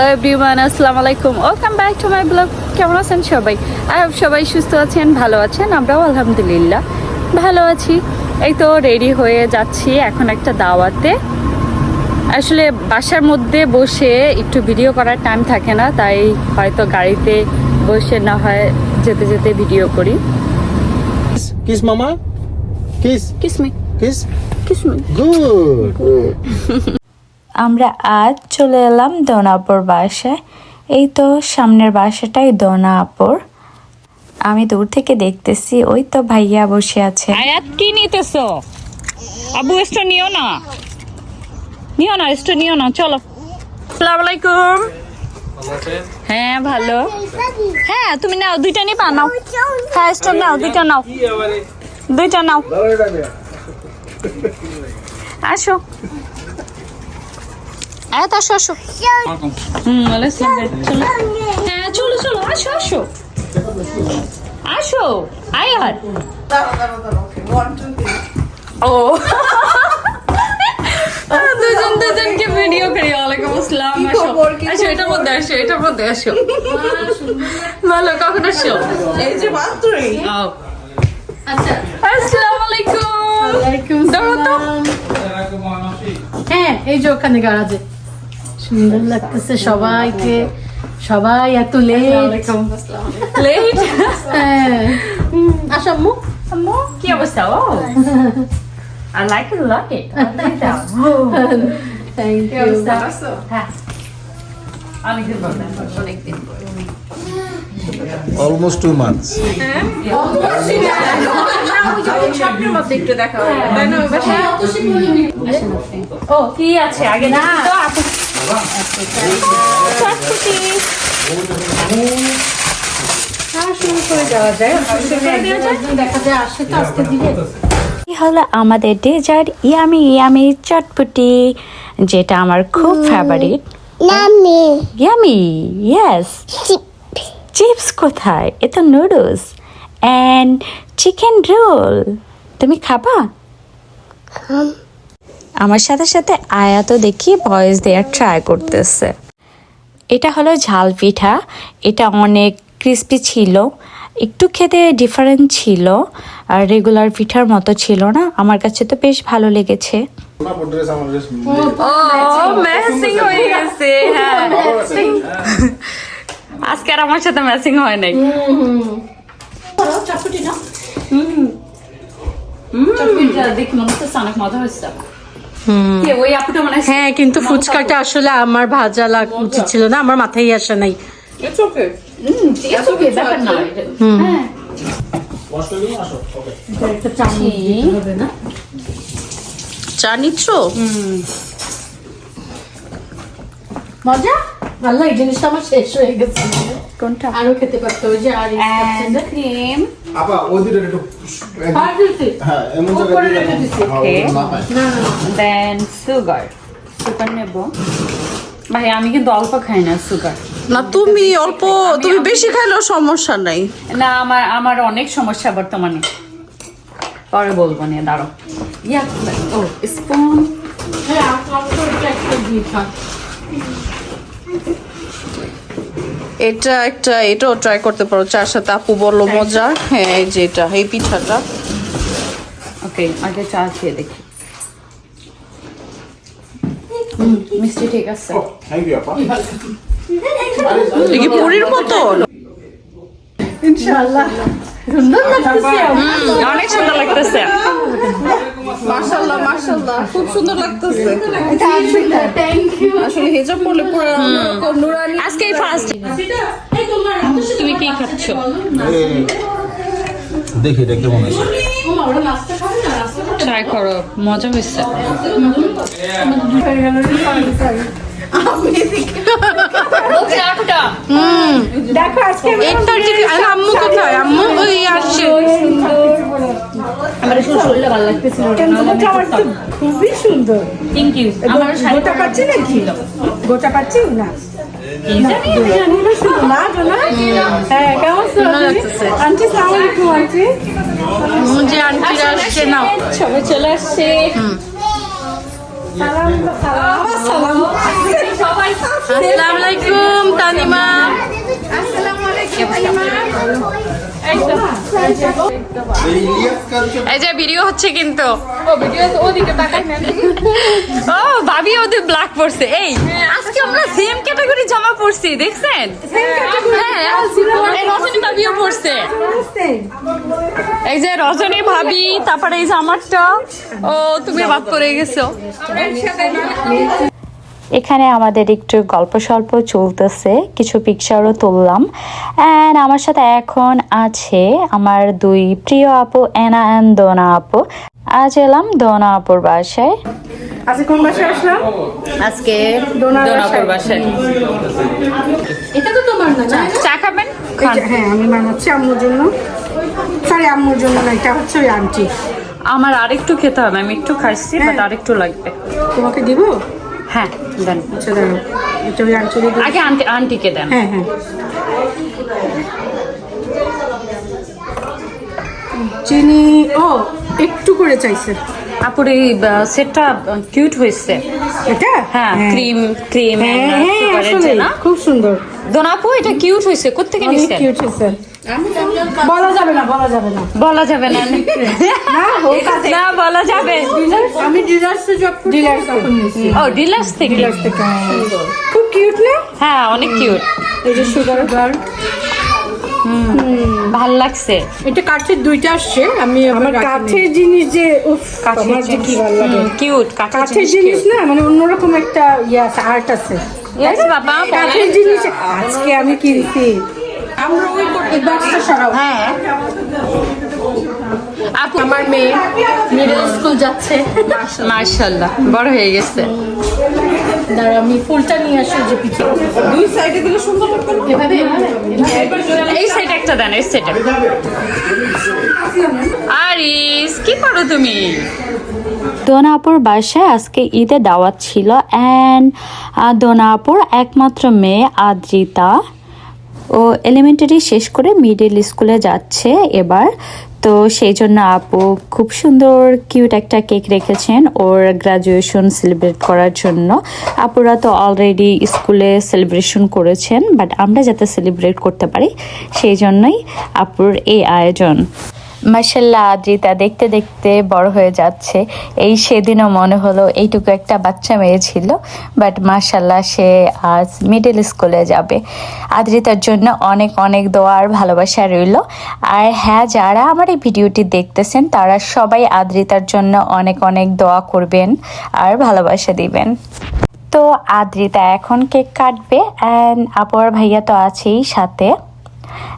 Hello everyone, আসসালামু আলাইকুম, welcome back to my blog. কেমন আছেন সবাই? আই হোপ সবাই সুস্থ আছেন, ভালো আছেন। আমরাও আলহামদুলিল্লাহ ভালো আছি। এই তো রেডি হয়ে যাচ্ছি এখন একটা দাওয়াতে। আসলে বাসার মধ্যে বসে একটু ভিডিও করার টাইম থাকে না, তাই হয়তো গাড়িতে বসে না হয় যেতে যেতে ভিডিও করি। কিস মামা, কিস কিসমি কিস কিসমি গুড। আমরা আজ চলে এলাম দোনাপুর বাসায়। এই তো সামনের বাসাটাই দোনাপুর। আমি দূর থেকে দেখতেছি, ওই তো ভাইয়া বসে আছে। আয়াত কি নিতেছো? আবু এসটা নিও না, এসটা নিও না, চলো। আসসালামু আলাইকুম। হ্যাঁ ভালো। হ্যাঁ তুমি নাও, দুইটা নিবা, নাও। হ্যাঁ এসটা নাও, দুইটা নাও, দুইটা নাও। আসো আয়াত, আসো আসো। চলো। হ্যাঁ চলো চলো, আসো আসো আসো আয়াত। ও দুজনকে ভিডিও করি। ওয়ালাইকুম আসসালাম। আসো এটার মধ্যে, আসো এটার মধ্যে, আসো। ভালো, কখন আসো? এই যে বাথরুমে। আচ্ছা, আসসালামু আলাইকুম। দাঁড়াও তো। হ্যাঁ এই যে ওখানে গারাজে সুন্দর লাগতেছে সবাইকে, সবাই এত লেট। লেট? হ্যাঁ আসো আম্মু। আম্মু কি অবস্থা? ও I like it, love it. Thank কি ইউ। অবস্থা? হ্যাঁ অনেকদিন পর, অনেকদিন পর। Almost 2 months. ও কি আছে আগে না? দেখা যায় আসে তো আজকে দিলে। এই হলো আমাদের ডেজার্ট, ইয়ামি ইয়ামি চটপটি, যেটা আমার খুব ফেভারিট। Yummy, yes. চিপস কোথায়? এ তো নুডলস অ্যান্ড চিকেন রোল। তুমি খাবা? আমার সাথে সাথে আয়াতও দেখি ভয়েস দেওয়ার ট্রাই করতেছে। এটা হলো ঝাল পিঠা। এটা অনেক ক্রিস্পি ছিল, একটু খেতে ডিফারেন্ট ছিল, আর রেগুলার পিঠার মতো ছিল না। আমার কাছে তো বেশ ভালো লেগেছে। ও ম্যাচিং হয়ে গেছে। হ্যাঁ আজকে আর আমার সাথে ম্যাচিং হয় নাই। চটপটি না চটপটিটা দেখে মনে হচ্ছে অনেক মজা হয়েছে। কে ওই আপুটা মানে? হ্যাঁ কিন্তু ফুচকাটা আসলে আমার ভাজা লাগা উচিত ছিল না, আমার মাথায় আসে নাই। It's okay, ব্যাপার না। হ্যাঁ একটা চামচ দিতে হবে না? চা নিচ্ছ? মজা ভালো। এই জিনিসটা আমার শেষ হয়ে গেছে, কোনটা? আরো খেতে পারতো। ওই যে আর ক্রিম। আপা ওই দুটো একটু হ্যাঁ এমন উপরে জায়গায় রেখে দিছি। না পায়। দেন সুগার নেব। ভাই আমি কিন্তু অল্প খাই না সুগার। না তুমি অল্প, তুমি বেশি খাইলেও সমস্যা নাই। না আমার অনেক সমস্যা বর্তমানে, পরে বলবো নিয়ে, দাঁড়ো। ও স্পুন। হ্যাঁ আমার তো একটা দিয়ে খা। এটাও ট্রাই করতে পারো চার সাথে। আপু বললো মজা। হ্যাঁ এই যে এটা, এই পিঠাটা। ওকে আগে চা খেয়ে দেখি। মিষ্টি ঠিক আছে। থ্যাংক ইউ আপা। এটা কি পুরীর মতন? ইনশাআল্লাহ সুন্দর লাগতেছে। অনেক সুন্দর লাগতেছে। মাশাআল্লাহ মাশাআল্লাহ, খুব সুন্দর লাগতেছে। Thank you. আসলে হিজাব পরলে পুরো নুরানি। আজকেই ফার্স্ট। তুমি কি খাচ্ছ? দেখি এটা কেমন আছে। ট্রাই করো, মজা হয়েছে। দেখো আজকে এটা আম্মু কোথায়? আম্মু ওই আসছে। আমার শরীরটা ভালো লাগতেছিল। আমার তো খুবই সুন্দর। Thank you. আমার গোটা পাচ্ছি নাকি? গোটা পাচ্ছি না? হ্যাঁ কেমন আছো আন্টি? সালাম আলাইকুম আন্টি। যে আন্টিরা আসছে না, সবাই চলে আসছে। সালাম সালাম সালাম। সবাই আসসালামু আলাইকুম তানিমা। এই যে ভিডিও হচ্ছে কিন্তু ও ভাবি ওদের ব্ল্যাক পড়ছে। এই আজকে আমরা সেম ক্যাটাগরি জামা পরছি দেখছেন? হ্যাঁ এই রজনী ভাবিও পরছে। এই যে রজনী ভাবি, তারপরে এই যে আমারটা। ও তুমি বাদ পড়ে গেছো। এখানে আমাদের একটু গল্প স্বল্প চলতেছে, কিছু পিকচারও তুললাম। অ্যান্ড আমার সাথে এখন আছে আমার দুই প্রিয় আপু এনা অ্যান্ড দোনা আপু। আজ এলাম দোনা আপুর বাসায়। আজকে কোন বাসায় আসলাম? আজকে দোনাপুর বাসায়। এটা তো তোমার না, না? চা খাবেন? হ্যাঁ আমি বানাচ্ছি আম্মুর জন্য। সরি আম্মুর জন্য না, এটা হচ্ছে ওই আন্টি। আমার আরেকটু খেতে হবে, আমি একটু খাইছি বাট আরেকটু লাগবে। তোমাকে দিব? হ্যাঁ দেন। আচ্ছা দাঁড়াও, এটা ওই আন্টি দিব। আগে আন্টিকে দেন। হ্যাঁ হ্যাঁ চিনি ও একটু করে চাইছে। আপুর এই সেটটা কিউট হয়েছে। এটা হ্যাঁ ক্রিম ক্রিম হ্যাঁ হ্যাঁ আসলে না খুব সুন্দর, দোনাপু এটা কিউট হয়েছে। কোত্থেকে অনেক নিছেন? কিউট হয়েছে। বলা যাবে না, বলা যাবে না। বলা যাবে না। না হোক আছে। না বলা যাবে। আমি ডিলার্সে জব করি, ডিলার্স তখন নিয়েছি। ও ডিলার্স থেকে। ডিলার্স থেকে খুব কিউট না? হ্যাঁ অনেক কিউট। এই যে সুগার বার ভাল লাগছে। এটা কাঠের দুইটা আসছে। আমি আমার কাঠের জিনিস যে উফ আমার যে কি ভালো লাগে। কিউট কাঠের জিনিস না মানে অন্যরকম একটা ইয়ে আছে, আর্ট আছে। ইয়েস বাবা কাঠের জিনিস আজকে আমি কিনছি। আমরা ওই করতে বাক্সটা সরাও। হ্যাঁ আপু আমার মেয়ে মিডল স্কুল যাচ্ছে। মাশাআল্লাহ বড় হয়ে গেছে। দাঁড়া আমি ফুলটা নিয়ে আসি যে পিছে দুই সাইডে দিলে সুন্দর লাগবে। এভাবে এই সাইড একটা দেন, এই সাইড। আরিস কি করো তুমি? দোনা আপুর বাসায় আজকে ঈদের দাওয়াত ছিল। অ্যান্ড দোনা আপুর একমাত্র মেয়ে আদ্রিতা ও এলিমেন্টারি শেষ করে মিডল স্কুলে যাচ্ছে এবার। তো সেই জন্য আপু খুব সুন্দর কিউট একটা কেক রেখেছেন ওর গ্রাজুয়েশন সেলিব্রেট করার জন্য। আপুরা তো অলরেডি স্কুলে সেলিব্রেশন করেছেন, বাট আমরা যাতে সেলিব্রেট করতে পারি সেই জন্যই আপুর এই আয়োজন। মাশাল্লাহ আদ্রিতা দেখতে দেখতে বড় হয়ে যাচ্ছে। এই সেদিনও মনে হলো এইটুকু একটা বাচ্চা মেয়ে ছিল, বাট মাশাল্লাহ সে আজ মিডল স্কুলে যাবে। আদ্রিতার জন্য অনেক অনেক দোয়া আর ভালোবাসা রইল। আর হ্যাঁ যারা আমার এই ভিডিওটি দেখতেছেন তারা সবাই আদ্রিতার জন্য অনেক অনেক দোয়া করবেন আর ভালোবাসা দিবেন। তো আদ্রিতা এখন কেক কাটবে অ্যান্ড আপু আর ভাইয়া তো আছেই সাথে,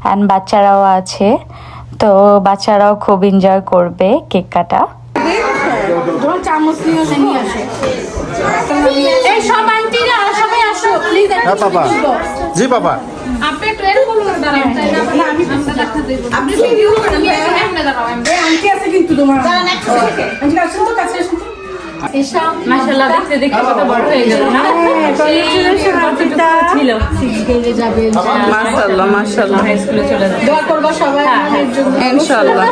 অ্যান্ড বাচ্চারাও আছে। তো বাচ্চারাও খুব এনজয় করবে কেক কাটা। ধর চামচ নিয়ে আসে। এই সব আন্টিরা সবাই আসো প্লিজ। হ্যাঁ পাপা। জি পাপা। আপনি একটু এরকম দাঁড়ান। না আমি দেখা দেব। আপনি ভিডিও করেন, আমি এখানে দাঁড়াও। এই আন্টি আছে কিন্তু তোমার। দাঁড়ান একটু। আন্টি আসুন তো, কাছে আসুন তো। মাশাআল্লাহ দেখতে দেখতে কত বড় হয়ে গেল না? কংগ্রেচুলেশন আন্টিটা ছিল 6 গ্রেডে যাবে মাশাআল্লাহ মাশাআল্লাহ। হাই স্কুলে চলে যাবে। দোয়া করবা সবাই আমাদের জন্য ইনশাআল্লাহ।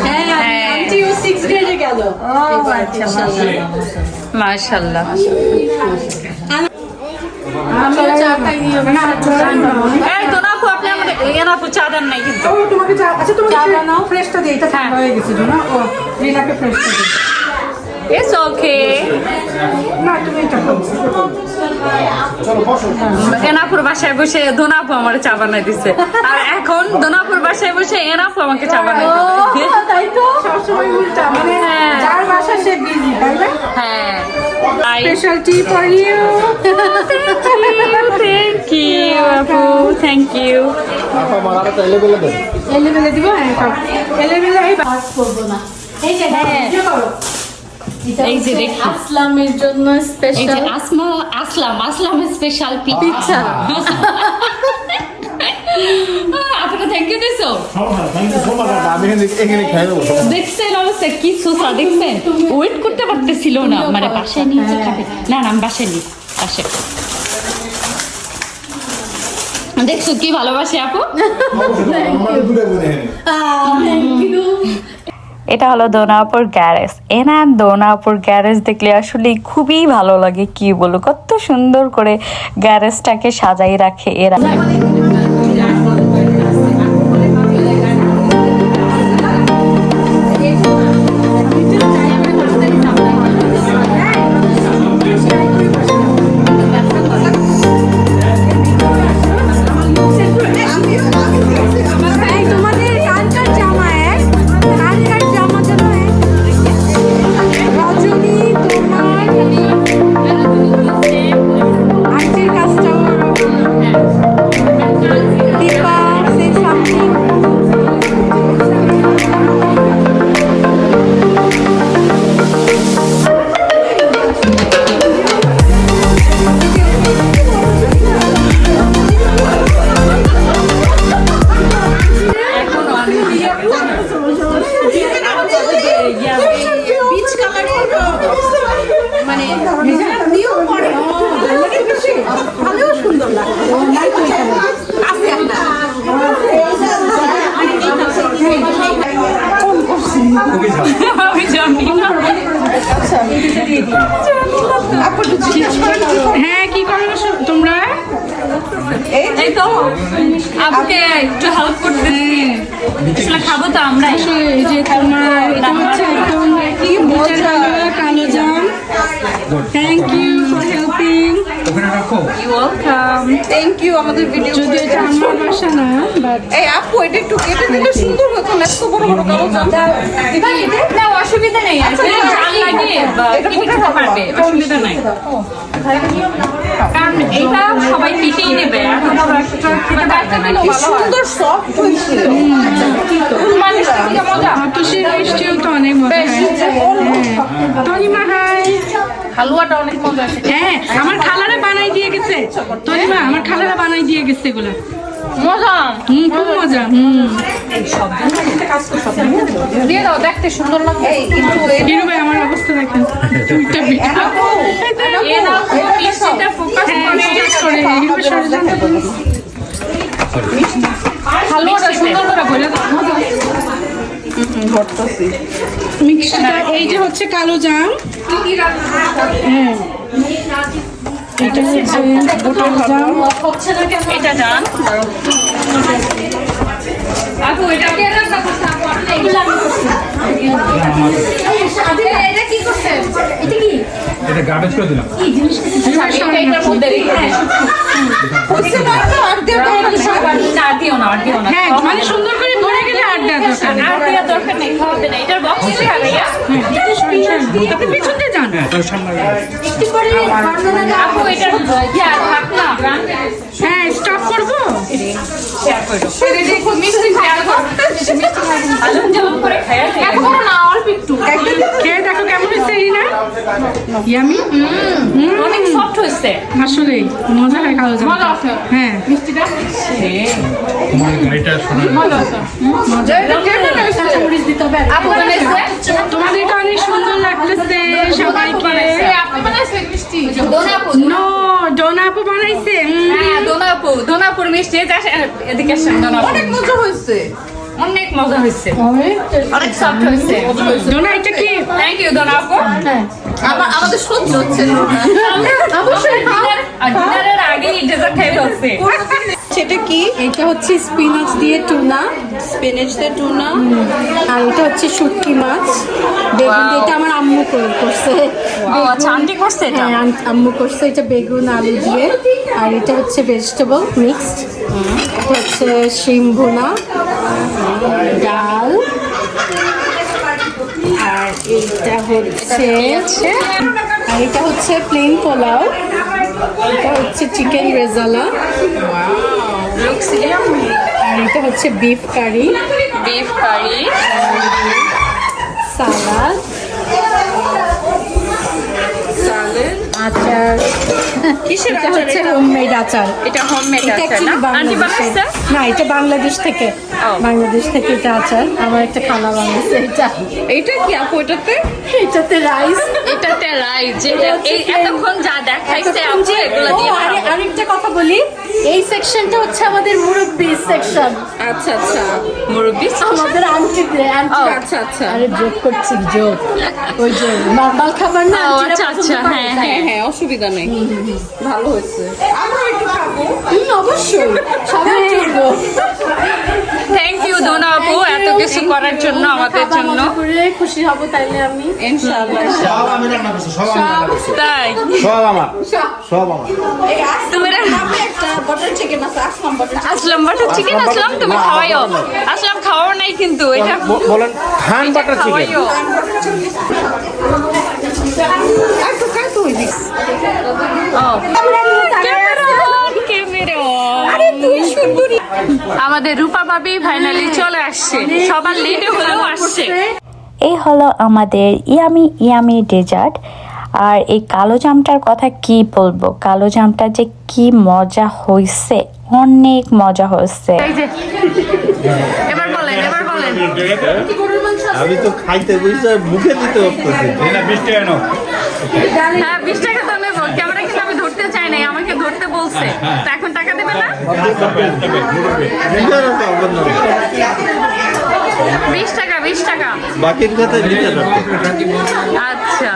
হ্যাঁ আন্টিও 6 গ্রেডে গেল এবার ইনশাআল্লাহ। মাশাআল্লাহ। আমি চা খাই নিও না এই দোনাপু আপনি আমাদের এনাপু চা দেন নাই কিন্তু। ও তোমাকে চা, আচ্ছা তুমি চা বানাও, ফ্রেশটা দেই, এটা ঠান্ডা হয়ে গেছে না। ও রিনাকে ফ্রেশটা দেই। It's okay. না তুমি এটা খাও। এনাপুর বাসায় বসে দোনাপু আমার চা বানাই দিছে, আর এখন দোনাপুর বাসায় বসে এনাপু আমাকে চা বানাই দিবে। তাই তো সবসময় উল্টা, মানে যার বাসা সে বিজি, তাই না? হ্যাঁ special tea for you. Thank you আপু, থ্যাংক ইউ। আপা মারা তো এলেবেলে দেন। এলেবেলে দিব। হ্যাঁ খাও এলেবেলে। এই বাস করব না। এই যে ভিডিও করো। এই যে দেখি আসলামের জন্য এই যে স্পেশাল আসলামের স্পেশাল পিঠা। আপনাকে থ্যাংক ইউ দিছো। Thank you so much. আমি এখানে খাই নেবো। দেখছেন অবস্থা কি সোসা, দেখছেন ওয়েট করতে পারতেছিল না, মানে বাসায় নিয়ে যে খাবে না। না আমি বাসায় নিই, বাসায়। দেখছো কি ভালোবাসে আপু। আমার দূরে বলে। এটা হলো দোনাপুর গ্যারেজ। এনা দোনাপুর গ্যারেজ দেখলে আসলে খুবই ভালো লাগে, কি বলবো, কত সুন্দর করে গ্যারেজটাকে সাজাই রাখে এরা। তোমাদের কালকার জামা কালকার জামা যেন রজনী তোমার আন্টির কাজটাও দীপা সে সামথিং বিচ কালারের মানে নিউ মডেল ভালোও সুন্দর লাগে আছে একটা হ্যাঁ কি করো তোমরা? এই তো আপনি একটু হেল্প করতেছি, আসলে খাবো তো আমরা। এই যে তোমার এটা হচ্ছে একদম কি মজা কালো জাম। Thank you for helping. Welcome. Thank you আমাদের ভিডিও। যদি এটা আমার বাসা না বাট এই আপু এটা একটু কেটে দিলে সুন্দর হতো না, এত বড় বড় কালো জাম। না অসুবিধা নেই, আসলে জাল লাগে বা কেটে খেতে পারবে, অসুবিধা নাই। কারণ এটা সবাই কেটেই নেবে, এখন বড় একটা খেতে পারবে না। কি সুন্দর সফট হয়েছে। মানুষ থেকে মজা। তুষের মিষ্টিও তো অনেক মজা হয়। তনিমা হাই। হালুয়াটা অনেক মজা আছে। হ্যাঁ আমার খালারা বানাই দিয়ে গেছে। তনিমা আমার খালারা বানাই দিয়ে গেছে এগুলা। মজা। খুব মজা। দিয়ে দাও, দেখতে সুন্দর লাগে। এই একটু হিরু ভাই আমার অবস্থা দেখেন। দুইটা ভিডিও। এরা মিষ্টিটা ফোকাস করে হিরু ভাই সরে যান। হালুয়াটা সুন্দর করে বলে দাও। মিক্সটা এই যে হচ্ছে কালো জাম। হ্যাঁ এটা হচ্ছে বোটাল জাম। এটা জান আপু, এটা কে রান্না করছে? আপু আপনি এগুলো আমি করছি। এটা কি করছেন? এটা কি? এটা গার্বেজ করে দিলাম। কি জিনিস এটা এটার মধ্যে রেখে দিন। হচ্ছে না তো আর দিয়ে না দিও না, আর দিও না। হ্যাঁ মানে সুন্দর করে ভরে গেলে আর দেওয়ার দরকার নেই। আর দেওয়ার দরকার নেই, খাওয়াবে না। এটার বক্স খাইয়া আপনি পিছন দিয়ে যান। হ্যাঁ তাহলে সামনে একটু পরে আপু এটার ইয়া থাক না, হ্যাঁ স্টপ করবো। শেয়ার করো। মিষ্টি শেয়ার করো। আলম যেমন করে খাইয়া এখন না অল্প একটু। খেয়ে দেখো কেমন হয়েছে রিনা। ইয়ামি। অনেক সফট হয়েছে। আসলেই মজা হয় কালো জাম। মজা আছে। হ্যাঁ মিষ্টিটা তোমার গাড়িটা শোনা মজা আছে। কাঁচামরিচ দিতে হবে। আপু বানাইছে? তোমাদেরকে অনেক সুন্দর লাগতেছে সবাইকে। আপনি বানাইছেন মিষ্টি? নো ডোনা আপু বানাইছে। হ্যাঁ, দোনাপুর মিষ্টি। এদিকে আসেন, দোনাপুর। অনেক মজা হয়েছে। অনেক মজা হয়েছে, অনেক সফট হয়েছে। ডোনা এটা কি? থ্যাংক ইউ দোনাপু। আমাদের সহ্য হচ্ছে না। অবশ্যই ডিনারের আগে ডেজার্ট খাই ফেলছে। সেটা কি? এটা হচ্ছে স্পিনাচ দিয়ে টুনা, স্পিনাচ দিয়ে টুনা। আর এটা হচ্ছে শুটকি মাছ বেগুন দিয়ে। এটা আমার আম্মু করছে। ও আচ্ছা, আন্টি করছে এটা? হ্যাঁ আম্মু করছে। এটা বেগুন আলু দিয়ে। আর এটা হচ্ছে ভেজিটেবল মিক্সড। এটা হচ্ছে শিম ভুনা, ডাল, আর এইটা হচ্ছে আর এটা হচ্ছে প্লেন পোলাও। এটা হচ্ছে চিকেন রেজালা। আর এটা হচ্ছে বিফ কারি, বিফ কারি, সালাদ, আচার কিসের এটা আচার হচ্ছে এটা? হোমমেড আচার এটা হোমমেড এটা আছে actually না আন্টি বাংলাদেশের। বানাইছে না এটা বাংলাদেশ থেকে বাংলাদেশ থেকে এটা আচার আমার একটা খালা বানাইছে এটা এইটা কি আপু এটাতে? এটাতে রাইস এটাতে রাইস যেটা এই এতক্ষণ যা দেখাইছে আপু এগুলো দিয়ে বানাবো। আরেকটা কথা বলি এই সেকশনটা হচ্ছে আমাদের মুরব্বি সেকশন আচ্ছা আচ্ছা মুরব্বি আমাদের আন্টিদের আন্টি আচ্ছা আচ্ছা আরে জোক করছি জোক ওই যে নরমাল খাবার না ও, আন্টিরা আচ্ছা, পছন্দ আচ্ছা, করে, হ্যাঁ, তাই। হ্যাঁ হ্যাঁ অসুবিধা নেই ভালো হয়েছে আমরা একটু খাবো অবশ্যই সবাই করবো থ্যাংক ইউ দোনা আপু এত কিছু করার জন্য আমাদের খাবার জন্য মজা করে খুশি হব তাইলে আমি ইনশাআল্লাহ সব আমি রান্না করছি, সব আমি রান্না করছি। তাই সব আমার সব আমার তুমি একটা বাটার চিকেন আছে আসলাম বাটার আসলাম বাটার চিকেন আসলাম তুমি খাওয়াইও আসলাম খাওয়াও নাই কিন্তু এটা বলেন খান বাটার চিকেন খাওয়াইও একটু খাই তো ওই দিক আমাদের রূপা ভাবি ফাইনালি চলে আসছে সবার লেটে হলেও আসছে এই হলো আমাদের ইয়ামি ইয়ামি ডেজার্ট। আর এই কালো জামটার কথা কি বলবো, কালো জামটা যে কি মজা হয়েছে, অনেক মজা হয়েছে। এই যে এবার বলেন আমি তো খাইতে বুঝতে মুখে দিতে পারতেছি হ্যাঁ 20 টাকা তো নেবো ক্যামেরা কিন্তু আমি ধরতে চাই নাই আমাকে ধরতে বলছে তো এখন টাকা দেবে না 20 টাকা বাকির কথা দিতে পারতো আচ্ছা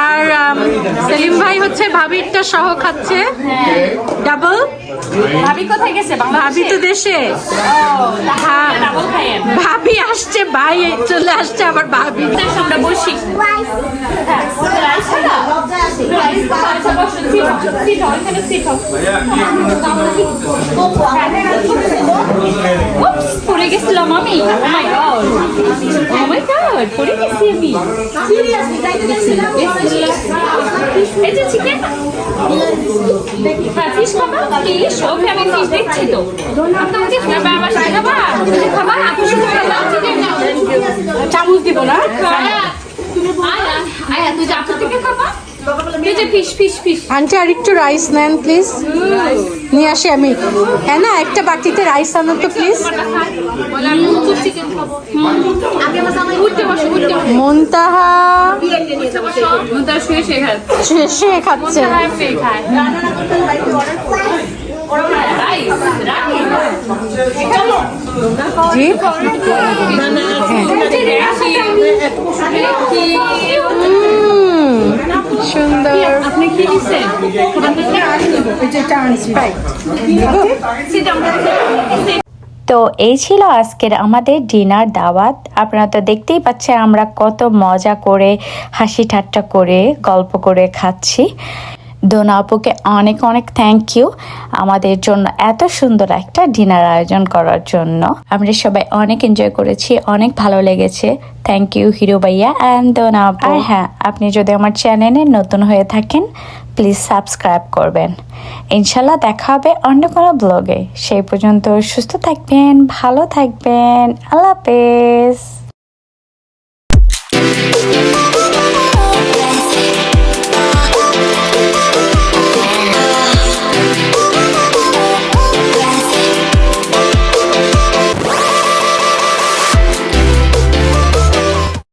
আর সেলিম ভাই হচ্ছে ভাবিরটা সহ খাচ্ছে ডাবল ভাবি কোথায় গেছে ভাবি তো দেশে হ্যাঁ, ডাবল খাইয়েন ভাবি আসছে ভাই চলে আসছে আবার ভাবি আমরা বসি পড়ে গেছিলাম আমি Oh my God. Oh my God, পড়ে গেছি আমি এই যে চিকেন ফিশ খাবা ফিশ ওকে আমি ফিশ দেখছি তো তোমাকে আমার সাথে খাবা খাবা আপুর সাথে খাবা চিকেন চামচ দিব না আয়া তুই যা আপুর থেকে খাবা এই যে ফিশ আন্টি আর একটু রাইস নেন প্লিজ নিয়ে আসি আমি হ্যাঁ না একটা বাটিতে রাইস আনো তো প্লিজ চিকেন খাবো উঠতে বসো মুনতাহা মুন্তা শুয়ে সে খাচ্ছে খায় জি সুন্দর আপনি কি দিচ্ছেন তো এই ছিল আজকের আমাদের ডিনার দাওয়াত। আপনারা তো দেখতেই পাচ্ছেন আমরা কত মজা করে হাসি ঠাট্টা করে গল্প করে খাচ্ছি। দোনা আপুকে অনেক অনেক থ্যাংক ইউ আমাদের জন্য এত সুন্দর একটা ডিনার আয়োজন করার জন্য। আমরা সবাই অনেক এনজয় করেছি, অনেক ভালো লেগেছে। থ্যাংক ইউ হিরো ভাইয়া অ্যান্ড দোনা আপু। আর হ্যাঁ, আপনি যদি আমার চ্যানেলে নতুন হয়ে থাকেন প্লিজ সাবস্ক্রাইব করবেন। ইনশাল্লাহ দেখা হবে অন্য কোনো ব্লগে। সেই পর্যন্ত সুস্থ থাকবেন, ভালো থাকবেন। আল্লাহ হাফেজ।